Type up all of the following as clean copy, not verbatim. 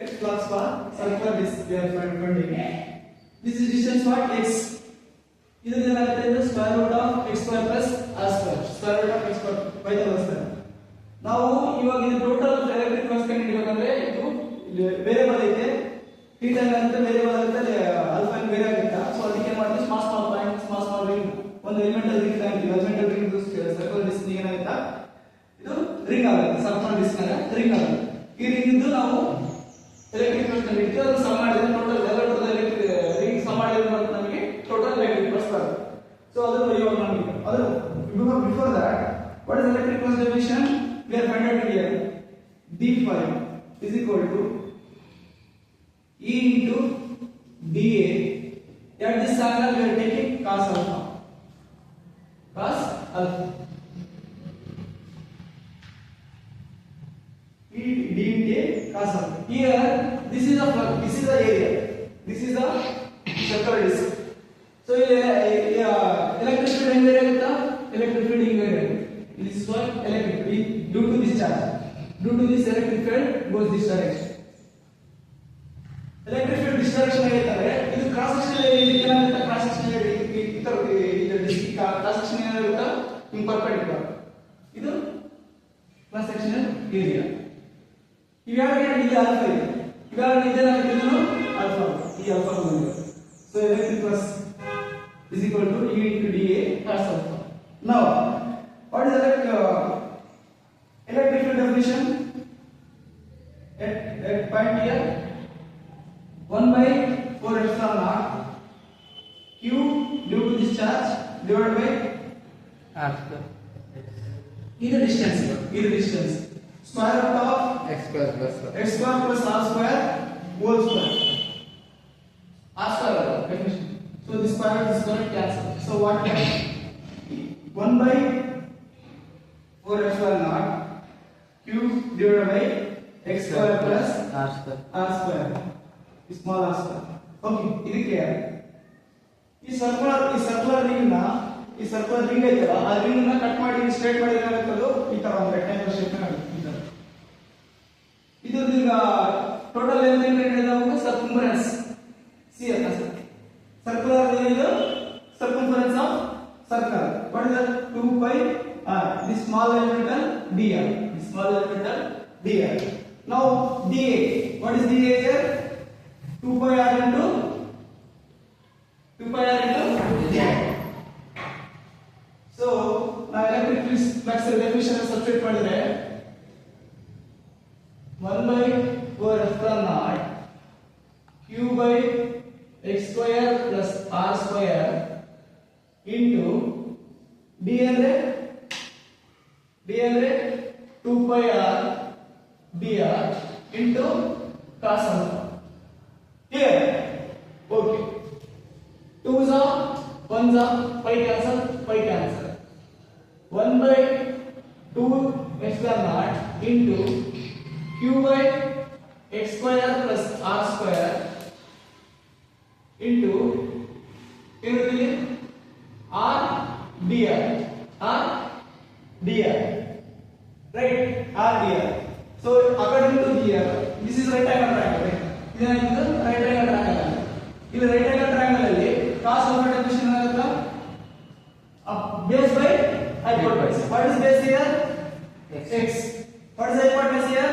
flux for circular disc we are finding. This is distance what x. ಇದನ್ನ ಏನಾಗುತ್ತೆ ಅಂದ್ರೆ square root of x square plus r square square root of x square by the square. ನಾವು ಇವಾಗ ಇದು total electric force ಕಂಡುಹಿಡಿಯಬೇಕಂದ್ರೆ ಇದು variable ಐತೆ theta ಅಂತ variable ಆಗುತ್ತೆ ಆಲ್ಫಾ ಬೇರೆ ಆಗುತ್ತೆ. ಸೊ ಅದಕ್ಕೆ ಮಾಡ್ತೀವಿ small small point small small ring ಒಂದು ಎಲಿಮೆಂಟಲ್ ರಿಂಗ್ ಅಂತೀವಿ. ಎಲಿಮೆಂಟಲ್ ರಿಂಗ್ ಸರ್ಕಲ್ ಡಿಸ್ಕ್ ಏನಾಗುತ್ತೆ ಇದು ರಿಂಗ್ ಆಗುತ್ತೆ. ಸರ್ಕಲ್ ಡಿಸ್ಕ್ ರಿಂಗ್ ಆಗುತ್ತೆ. ಈ ರಿಂಗ್ ಇದ್ದು ನಾವು ಎಲೆಕ್ಟ್ರಿಕ್ ಫೋರ್ಸ್ ಕಂಡುಹಿಡಿತೀವಿ. ಅದು ಸಮ್ ಮಾಡಿದ್ರೆ ಟೋಟಲ್ ಎಲ್ಲದರ ಎಲೆಕ್ಟ್ರಿಕ್ ರಿಂಗ್ ಸಮ್ ಮಾಡಿದ್ರೆ ಮತ್ತೆ ನಮಗೆ ಟೋಟಲ್ ಎಲೆಕ್ಟ್ರಿಕ್ ಫೋರ್ಸ್ ಬರುತ್ತೆ. ಸೊ ಅದನ್ನು ಇವಾಗ ನಮಗೆ ಅದು before that what is electric force definition we are find out here. d5 is equal to E into dA. At this angle we are taking cos alpha. Cos alpha. E dA cos alpha. Here this is a flux, this is the area, this is the circular disk. So electric field ಹೆಂಗೆ ಇರುತ್ತೆ? Electric field ಹಿಂಗೆ ಇರುತ್ತೆ. This is what electric field due to this charge. Due to this electric field goes this direction. Electric field this direction ಆಗಿರ್ತಾರೆ. ಇದು cross section ಏನಾಗುತ್ತೆ? Cross section cross section ಏನಾಗುತ್ತೆ? ಹಿಂಗೆ perpendicular. ಇದು ಕ್ರಾಸ್ ಸೆಕ್ಷನ್ ಏರಿಯಾ. ಇವಾಗ ಇಲ್ಲಿ alpha ಇದೆ. ಇವಾಗ ಇದೇನಾಗುತ್ತೆ? ಇದು ಆಲ್ಫಾ. ಈ ಆಲ್ಫಾ ಬಂದಿದೆ. So electric force is equal to E into dA cos alpha. Now what is electric field definition at point here? 1 by 4 epsilon naught q due to this charge divided by r square. Either distance square root of x square plus r square whole square. R square definition. So this square cancel. So what? 1 by 4 epsilon naught q divided by x square plus r square. Small r square. Okay, ಇದು clear. ಈ circular ring ಐತಲ್ಲ ಆ ring ನ cut ಮಾಡಿ straight ಮಾಡಿ ಏನಾಗುತ್ತದು ಈ ತರ ಒಂದು ರೆಕ್ಟಾಂಗಲ್ ಶೇಪ್ ಆಗುತ್ತೆ. ಇದು ಈಗ ಟೋಟಲ್ ಲೆಂತ್ ಏನು ಹೇಳಿದಾಗ ಸರ್ಕಂಫರೆನ್ಸ್ ಸಿ ಅಂತ ಸರ್ಕ್ಯುಲರ್ ಇದು circumference of circle. What is that? 2 pi r. This small elemental dr. Now dA. What is dA here? 2 pi r into dr. So now electric flux definition substitute ಮಾಡಿದ್ರೆ 1 by 4 epsilon naught q by x square plus r square into d ಅಂದ್ರೆ 2 pi r dr into cos alpha. Here okay, 2's are 1's are pi cancel 1 by 2 epsilon naught into q by x square plus r square into ಇರುತ್ತದೆ r dr right, r dr. So according to here this is right angle triangle, right? ಇದೇನಾಗಿದೆ right angle triangle. ಇಲ್ಲಿ right angle triangle ಅಲ್ಲಿ cos alpha definition ಏನಾಗುತ್ತೆ? Base by hypotenuse. What is base here? X. What is hypotenuse here?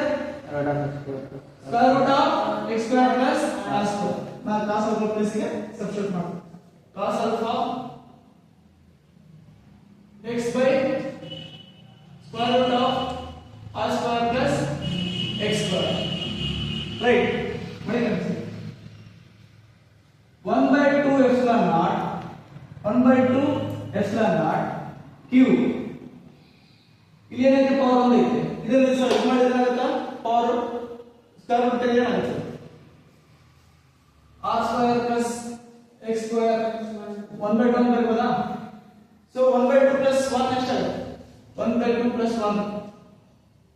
Square root of x square plus r square. ನಾನು cos alpha place ಗೆ substitute ಮಾಡ್ತೀನಿ. Cos alpha x by square root of r square plus x square, right? 1 by 2 epsilon naught q. ಇಲ್ಲಿ ಏನೈತೆ power ಒಂದು ಐತೆ. ಇದರಲ್ಲಿ ಇದು ಮಾಡಿದ್ರೆ ಏನಾಗುತ್ತೆ? ಪವರ್ ಸ್ಕ್ವೇರ್ ರೂಟ್ ತೆಗೆದ್ರೆ ಏನಾಗುತ್ತೆ? r square plus x square 1 by 2 ಬರ್ಬೋದಾ? So 1 by 2 plus 1 next time. 1 by 2 plus 1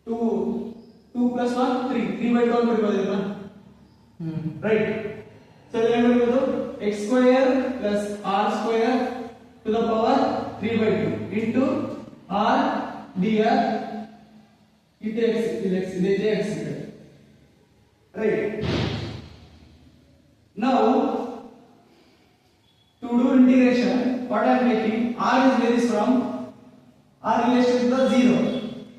2 plus 1 3 by 2 ಬರ್ಬೋದಾ? Right. So ಏನು ಬರ್ಬೋದು? x square plus r square to the power 3 by 2 into r dr into x. Right. Now, to do integration, what I am making, r is varies from r relation to the 0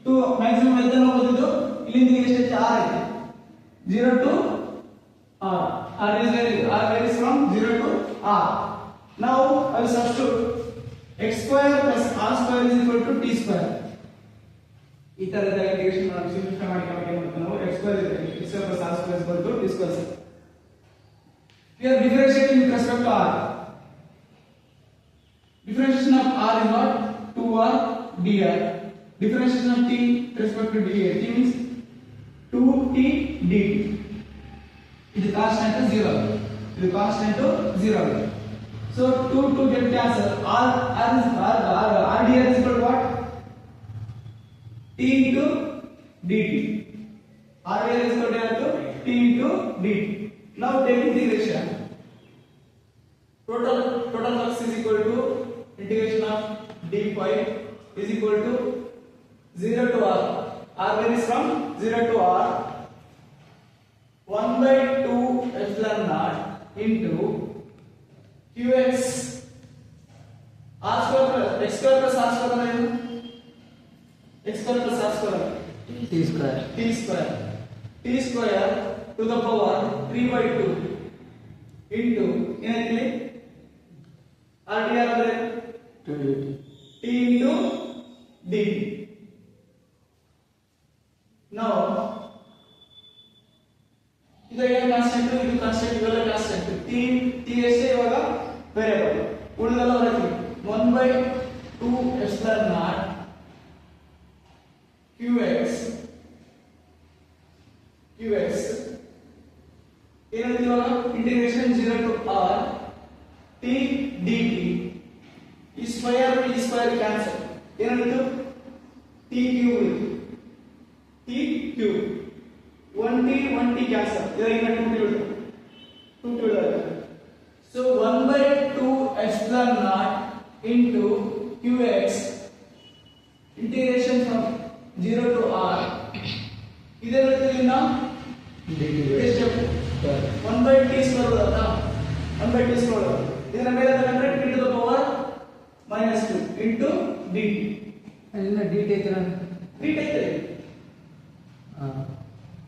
to maximum ఎంత ಹೋಗೋದು ಇಲ್ಲಿಂದ ಎಷ್ಟು r ಇದೆ 0 to r. r varies from 0 to r. Now I will substitute x square plus r square is equal to t square. ಈ ತರದ integration ನಾವು simplify ಮಾಡಿ ನಾವು x square plus r square is equal to t square. We are differentiating with respect to r. Differentiation of r is what? 2r dr. Differentiation of t with respect to dr. T means 2t dt. It is constant to 0. It is constant to 0. So 2 get cancelled. R dr is equal to what? T into dt. R dr is equal to t into dt. Now take integration. Total flux is equal to integration of d phi is equal to 0 to r. R varies from 0 to r. 1 by 2 epsilon naught into qx r square plus x square plus r square ಏನು x square plus r square t square. t square to the power 3 by 2 into ಏನಾಯ್ತು r dr ಅಂದ್ರೆ 2dt. t into dt. Now ಇದು ಏನು constant ಇದು constant ಇವೆಲ್ಲ constant t ಎಷ್ಟೇ ಇವಾಗ variable ಉಳಿದೆಲ್ಲ ಹೊರಗೆ 1 by 2 epsilon naught qx ಏನಾಯ್ತು ಇವಾಗ integration 0 to r t dt ಈ ಸ್ಕ್ವೇರ್ ಕ್ಯಾನ್ಸಲ್ ಏನಾಯ್ತು t cube t 1t cancel. ಇದರಿಂದ 2t ಉಳಿದ. So 1 by 2 epsilon naught into qx integration from 0 to r. ಇದರಿಂದ dt 1 by t square ಬರುತ್ತಾ 1 by t square ಇದರ ಮೇಲೆ ತಗೊಂಡ್ರೆ t to the power -2 into dt. ಅಲ್ಲಿಂದ dt ಐತಲ್ಲ dt ಐತೆ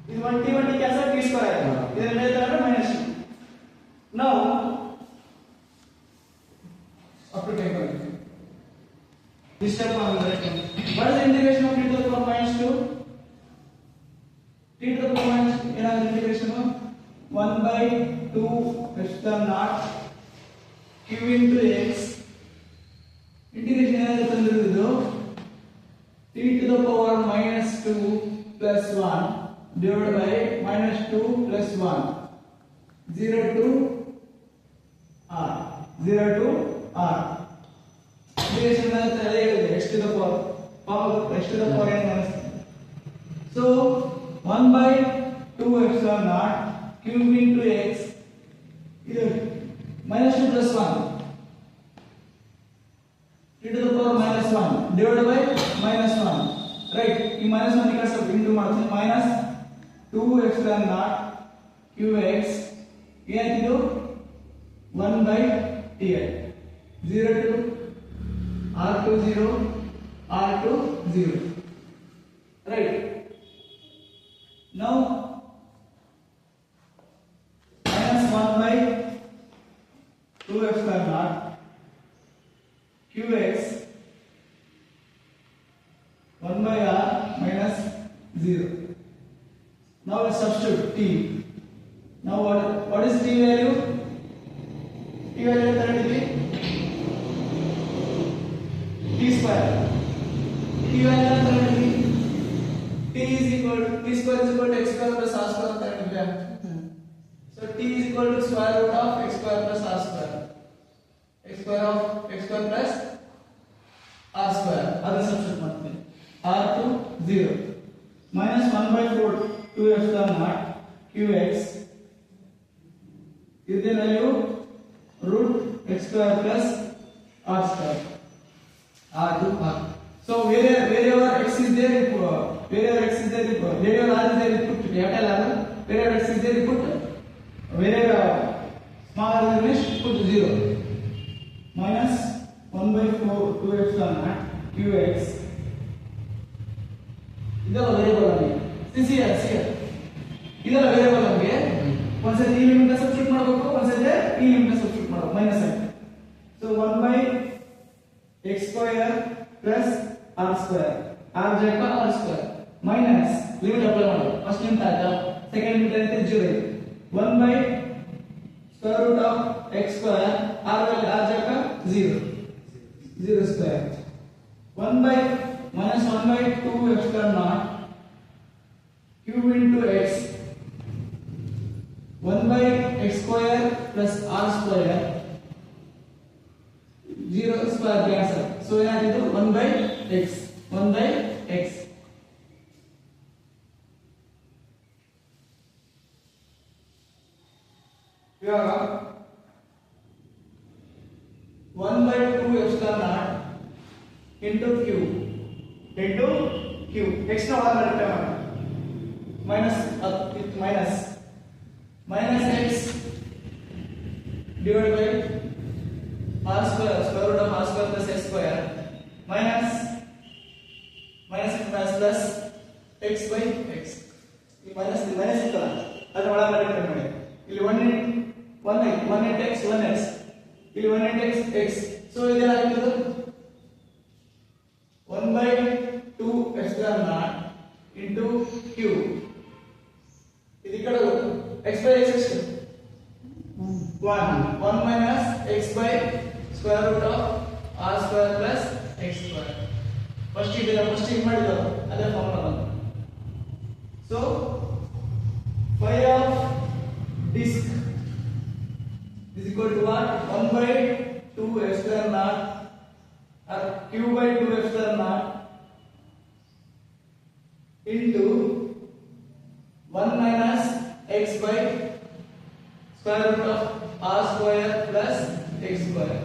ಇದು 1t cancel t square ಆಯ್ತು ಇದರ ಮೇಲೆ ತಗೊಂಡ್ರೆ -2. Now up to 10. This step on the right. What is the integration of t to the power -2? T to the power -2 ಏನಾಗುತ್ತೆ integration 1 by 2 epsilon naught q into x integration ಏನಾಗುತ್ತೆ ಅಂದ್ರೆ ಇದು t to the power -2 plus 1 divided by -2 plus 1 0 to r integration ಏನಾಗುತ್ತೆ ಅದೇ ಹೇಳಿದೆ x to the power ಏನು ಬರುತ್ತೆ. So 1 by 2 epsilon naught cube into x ಇದು -2 plus 1 t to the power -1 divided by -1 right ಈ -1 ಈ ಕಡೆ ಸ್ವಲ್ಪ ಇಂಟು ಮಾಡ್ತೀನಿ -2 epsilon naught qx ಏನಿದು 1 by t 0 to r to 0 r to 0 right. Now -1 by 2 epsilon naught qx 1 by r minus 0. Now let's substitute t. Now what is t value? T value ತಗೊಂಡಿದ್ವಿ t square. T value ತಗೊಂಡಿದ್ವಿ t square is equal to x square plus r square ತಗೊಂಡಿದ್ವಿ. So t is equal to square root of x square plus r square. X square plus r square. ಅದನ್ನ substitute ಮಾಡ್ತೀನಿ. r to 0 minus 1 by 4 2 epsilon naught qx is the value root x square plus r square. R to r. So wherever x is there, wherever r is there, put capital R wherever x is there you put wherever smaller than this put 0 minus 1 by 4 2 epsilon naught qx ಇದೆಲ್ಲ variable ಆಗಿ C ಇದೆಲ್ಲ variable ಆಗಿ ಒಂದ್ಸತಿ ಈ limit substitute ಮಾಡಬೇಕು ಒಂದ್ಸತಿ ಈ limit substitute ಮಾಡಬೇಕು ಮೈನಸ್ ಆಗಿ so 1 by x square plus r square r ಜಾಗ r square minus limit apply ಮಾಡೋದು ಫಸ್ಟ್ ಲಿಮಿಟ್ ಆಗ ಸೆಕೆಂಡ್ ಲಿಮಿಟ್ ಅಂತ 0 ಇದೆ 1 by square root of x square r value r ಜಾಗ 0 square 1 by minus 1 by 2 epsilon naught q into x 1 by x square plus r square 0 square cancel so ಏನಾಗಿದ್ದು 1 by x ಇವಾಗ 1 by 2 epsilon naught into q x ನ ಒಳಗೆ multiply ಮಾಡಿ minus x divided by r square square root of r square plus x square minus plus x by x ಈ minus ಇತ್ತಲ್ಲ ಅದನ್ನ ಒಳಗೆ multiply ಮಾಡಿ ಇಲ್ಲಿ 1 into x ಇಲ್ಲಿ 1 into x so ಇದೇನಾಗುತ್ತದೆ 1 by 2 epsilon naught into q ಇದು ಈ ಕಡೆ x by x ಎಷ್ಟು 1 minus x by square root of r square plus x square first ಈಗ ಮಾಡಿದ್ರು ಅದೇ ಫಾರ್ಮುಲಾ ಬಂತು so phi of disk is equal to what 1 by 2 epsilon naught or q by 2 epsilon naught into 1 minus x by square root of r square plus x square